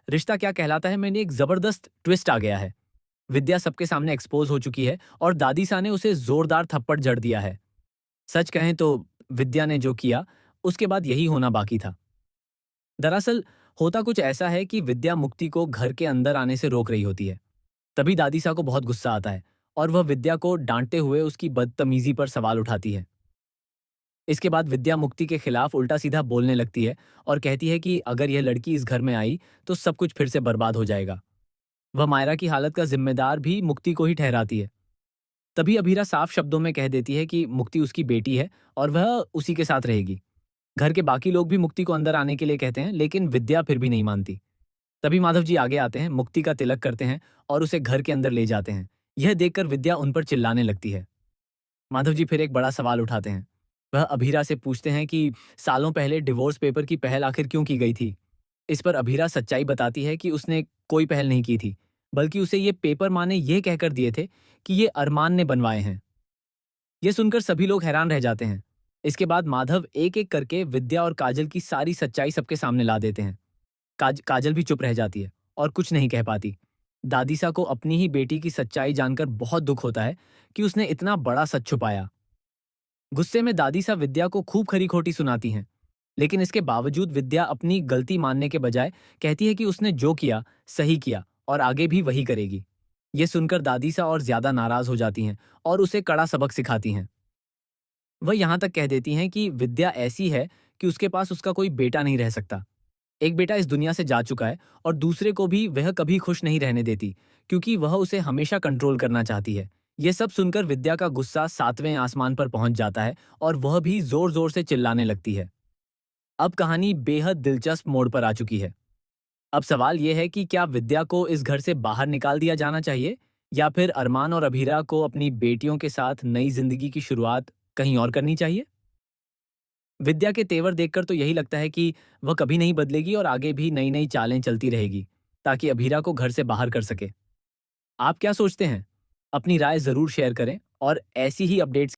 रिश्ता क्या कहलाता है मैंने एक जबरदस्त ट्विस्ट आ गया है। विद्या सबके सामने एक्सपोज हो चुकी है और दादीसा ने उसे जोरदार थप्पड़ जड़ दिया है। सच कहें तो विद्या ने जो किया उसके बाद यही होना बाकी था। दरअसल होता कुछ ऐसा है कि विद्या मुक्ति को घर के अंदर आने से रोक रही होती है। तभी दादीसा को बहुत गुस्सा आता है और वह विद्या को डांटते हुए उसकी बदतमीजी पर सवाल उठाती है। इसके बाद विद्या मुक्ति के खिलाफ उल्टा सीधा बोलने लगती है और कहती है कि अगर यह लड़की इस घर में आई तो सब कुछ फिर से बर्बाद हो जाएगा। वह मायरा की हालत का जिम्मेदार भी मुक्ति को ही ठहराती है। तभी अभीरा साफ शब्दों में कह देती है कि मुक्ति उसकी बेटी है और वह उसी के साथ रहेगी। घर के बाकी लोग भी मुक्ति को अंदर आने के लिए कहते हैं, लेकिन विद्या फिर भी नहीं मानती। तभी माधव जी आगे आते हैं, मुक्ति का तिलक करते हैं और उसे घर के अंदर ले जाते हैं। यह देखकर विद्या उन पर चिल्लाने लगती है। माधव जी फिर एक बड़ा सवाल उठाते हैं। वह अभीरा से पूछते हैं कि सालों पहले डिवोर्स पेपर की पहल आखिर क्यों की गई थी। इस पर अभीरा सच्चाई बताती है कि उसने कोई पहल नहीं की थी, बल्कि उसे ये पेपर माँ ने ये कहकर दिए थे कि ये अरमान ने बनवाए हैं। ये सुनकर सभी लोग हैरान रह जाते हैं। इसके बाद माधव एक एक करके विद्या और काजल की सारी सच्चाई सबके सामने ला देते हैं। काजल भी चुप रह जाती है और कुछ नहीं कह पाती। दादीसा को अपनी ही बेटी की सच्चाई जानकर बहुत दुख होता है कि उसने इतना बड़ा सच छुपाया। गुस्से में दादीसा विद्या को खूब खरी खोटी सुनाती हैं, लेकिन इसके बावजूद विद्या अपनी गलती मानने के बजाय कहती है कि उसने जो किया सही किया और आगे भी वही करेगी। ये सुनकर दादीसा और ज्यादा नाराज हो जाती हैं और उसे कड़ा सबक सिखाती हैं। वह यहाँ तक कह देती हैं कि विद्या ऐसी है कि उसके पास उसका कोई बेटा नहीं रह सकता। एक बेटा इस दुनिया से जा चुका है और दूसरे को भी वह कभी खुश नहीं रहने देती, क्योंकि वह उसे हमेशा कंट्रोल करना चाहती है। ये सब सुनकर विद्या का गुस्सा सातवें आसमान पर पहुंच जाता है और वह भी जोर जोर से चिल्लाने लगती है। अब कहानी बेहद दिलचस्प मोड़ पर आ चुकी है। अब सवाल यह है कि क्या विद्या को इस घर से बाहर निकाल दिया जाना चाहिए या फिर अरमान और अभीरा को अपनी बेटियों के साथ नई जिंदगी की शुरुआत कहीं और करनी चाहिए। विद्या के तेवर देखकर तो यही लगता है कि वह कभी नहीं बदलेगी और आगे भी नई नई चालें चलती रहेगी ताकि अभीरा को घर से बाहर कर सके। आप क्या सोचते हैं? अपनी राय जरूर शेयर करें और ऐसी ही अपडेट्स